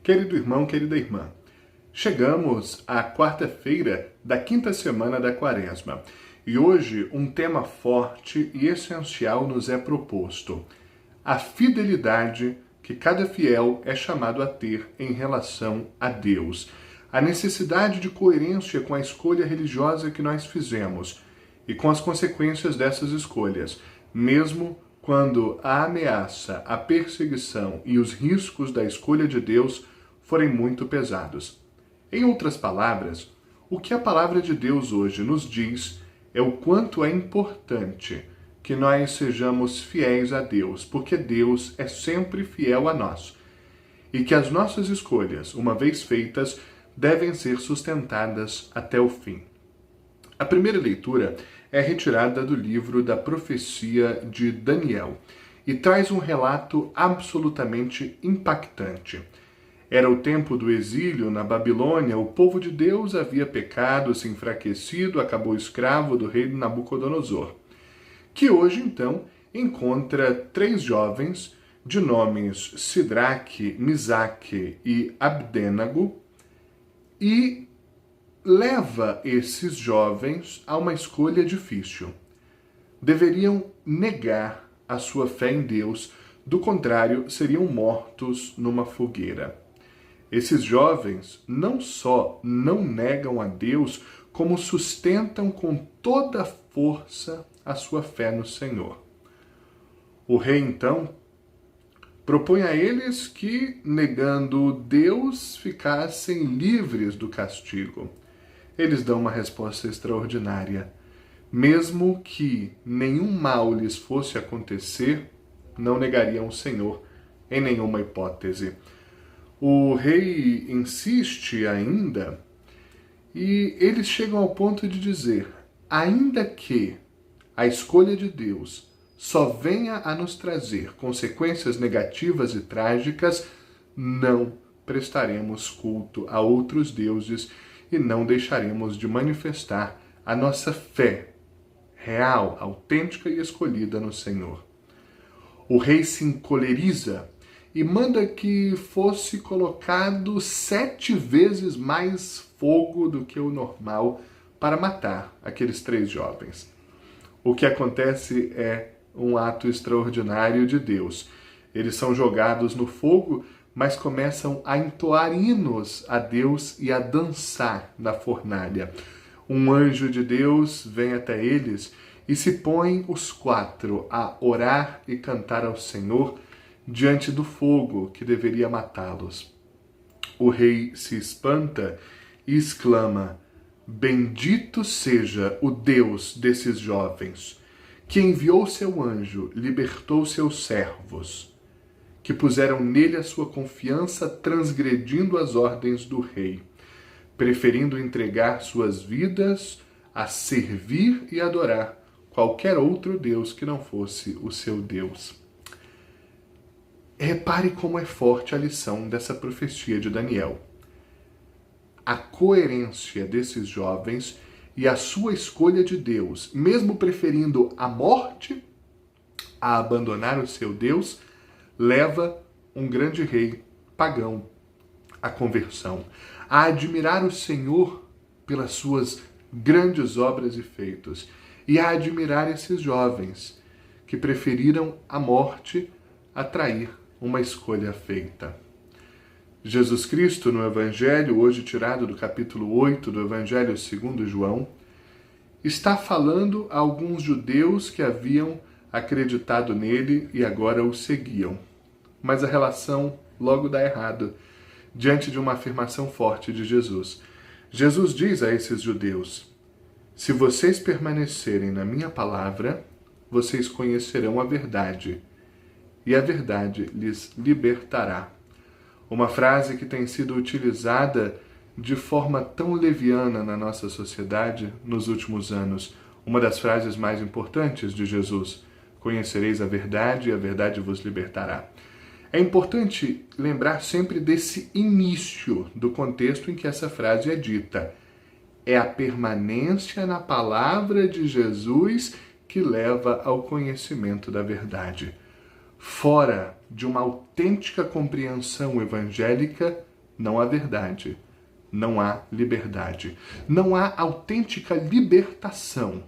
Querido irmão, querida irmã, chegamos à quarta-feira da quinta semana da Quaresma e hoje um tema forte e essencial nos é proposto: a fidelidade que cada fiel é chamado a ter em relação a Deus, a necessidade de coerência com a escolha religiosa que nós fizemos e com as consequências dessas escolhas, mesmo quando a ameaça, a perseguição e os riscos da escolha de Deus forem muito pesados. Em outras palavras, o que a palavra de Deus hoje nos diz é o quanto é importante que nós sejamos fiéis a Deus, porque Deus é sempre fiel a nós, e que as nossas escolhas, uma vez feitas, devem ser sustentadas até o fim. A primeira leitura é retirada do livro da profecia de Daniel e traz um relato absolutamente impactante. Era o tempo do exílio na Babilônia, o povo de Deus havia pecado, se enfraquecido, acabou escravo do rei Nabucodonosor, que hoje então encontra três jovens de nomes Sidraque, Misaque e Abdênago e leva esses jovens a uma escolha difícil. Deveriam negar a sua fé em Deus, do contrário, seriam mortos numa fogueira. Esses jovens não só não negam a Deus, como sustentam com toda a força a sua fé no Senhor. O rei, então, propõe a eles que, negando Deus, ficassem livres do castigo. Eles dão uma resposta extraordinária. Mesmo que nenhum mal lhes fosse acontecer, não negariam o Senhor em nenhuma hipótese. O rei insiste ainda e eles chegam ao ponto de dizer: ainda que a escolha de Deus só venha a nos trazer consequências negativas e trágicas, não prestaremos culto a outros deuses e não deixaremos de manifestar a nossa fé real, autêntica e escolhida no Senhor. O rei se encoleriza e manda que fosse colocado 7 vezes mais fogo do que o normal para matar aqueles 3 jovens. O que acontece é um ato extraordinário de Deus. Eles são jogados no fogo, mas começam a entoar hinos a Deus e a dançar na fornalha. Um anjo de Deus vem até eles e se põe os 4 a orar e cantar ao Senhor diante do fogo que deveria matá-los. O rei se espanta e exclama: bendito seja o Deus desses jovens, que enviou seu anjo, libertou seus servos, que puseram nele a sua confiança, transgredindo as ordens do rei, preferindo entregar suas vidas a servir e adorar qualquer outro Deus que não fosse o seu Deus. Repare como é forte a lição dessa profecia de Daniel. A coerência desses jovens e a sua escolha de Deus, mesmo preferindo a morte a abandonar o seu Deus, leva um grande rei pagão à conversão, a admirar o Senhor pelas suas grandes obras e feitos, e a admirar esses jovens que preferiram a morte a trair uma escolha feita. Jesus Cristo, no Evangelho, hoje tirado do capítulo 8 do Evangelho segundo João, está falando a alguns judeus que haviam acreditado nele e agora o seguiam. Mas a relação logo dá errado, diante de uma afirmação forte de Jesus. Jesus diz a esses judeus: se vocês permanecerem na minha palavra, vocês conhecerão a verdade, e a verdade lhes libertará. Uma frase que tem sido utilizada de forma tão leviana na nossa sociedade nos últimos anos. Uma das frases mais importantes de Jesus: conhecereis a verdade e a verdade vos libertará. É importante lembrar sempre desse início do contexto em que essa frase é dita. É a permanência na palavra de Jesus que leva ao conhecimento da verdade. Fora de uma autêntica compreensão evangélica, não há verdade, não há liberdade. Não há autêntica libertação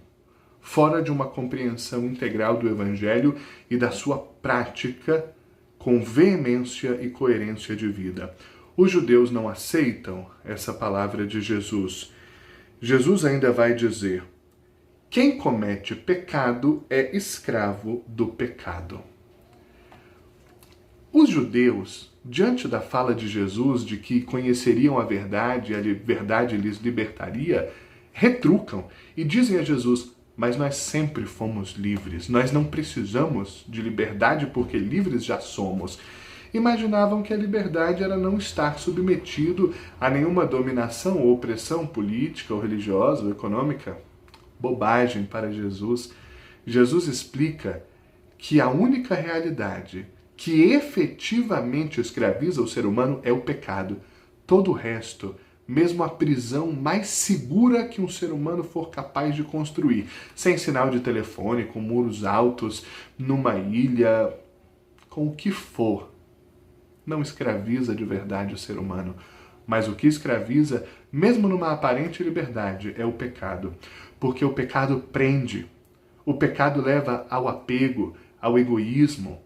fora de uma compreensão integral do Evangelho e da sua prática com veemência e coerência de vida. Os judeus não aceitam essa palavra de Jesus. Jesus ainda vai dizer: quem comete pecado é escravo do pecado. Os judeus, diante da fala de Jesus de que conheceriam a verdade e a verdade lhes libertaria, retrucam e dizem a Jesus: mas nós sempre fomos livres, nós não precisamos de liberdade porque livres já somos. Imaginavam que a liberdade era não estar submetido a nenhuma dominação ou opressão política ou religiosa ou econômica. Bobagem para Jesus. Jesus explica que a única realidade que efetivamente escraviza o ser humano é o pecado. Todo o resto, mesmo a prisão mais segura que um ser humano for capaz de construir, sem sinal de telefone, com muros altos, numa ilha, com o que for, não escraviza de verdade o ser humano. Mas o que escraviza, mesmo numa aparente liberdade, é o pecado. Porque o pecado prende. O pecado leva ao apego, ao egoísmo,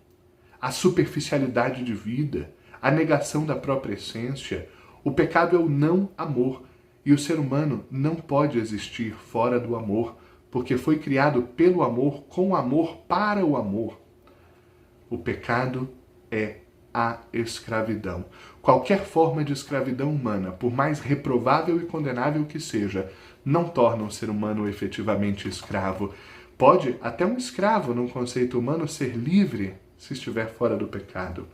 à superficialidade de vida, à negação da própria essência. O pecado é o não amor. E o ser humano não pode existir fora do amor, porque foi criado pelo amor, com amor, para o amor. O pecado é a escravidão. Qualquer forma de escravidão humana, por mais reprovável e condenável que seja, não torna um ser humano efetivamente escravo. Pode até um escravo, num conceito humano, ser livre se estiver fora do pecado.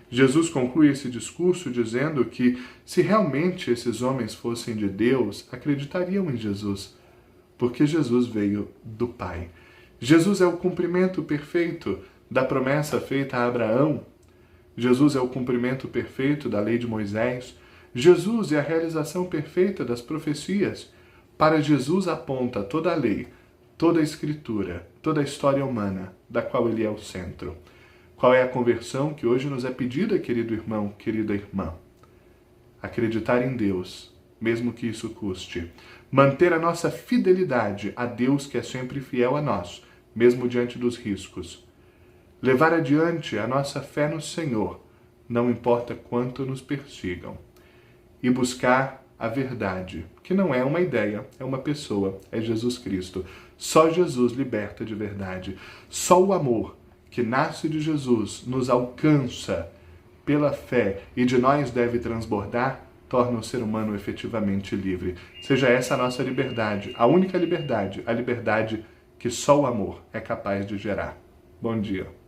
Jesus conclui esse discurso dizendo que, se realmente esses homens fossem de Deus, acreditariam em Jesus, porque Jesus veio do Pai. Jesus é o cumprimento perfeito da promessa feita a Abraão. Jesus é o cumprimento perfeito da lei de Moisés. Jesus é a realização perfeita das profecias. Para Jesus aponta toda a lei, toda a escritura, toda a história humana, da qual ele é o centro. Qual é a conversão que hoje nos é pedida, querido irmão, querida irmã? Acreditar em Deus, mesmo que isso custe. Manter a nossa fidelidade a Deus, que é sempre fiel a nós, mesmo diante dos riscos. Levar adiante a nossa fé no Senhor, não importa quanto nos persigam. E buscar a verdade, que não é uma ideia, é uma pessoa, é Jesus Cristo. Só Jesus liberta de verdade. Só o amor que nasce de Jesus nos alcança pela fé e de nós deve transbordar, torna o ser humano efetivamente livre. Seja essa a nossa liberdade, a única liberdade, a liberdade que só o amor é capaz de gerar. Bom dia.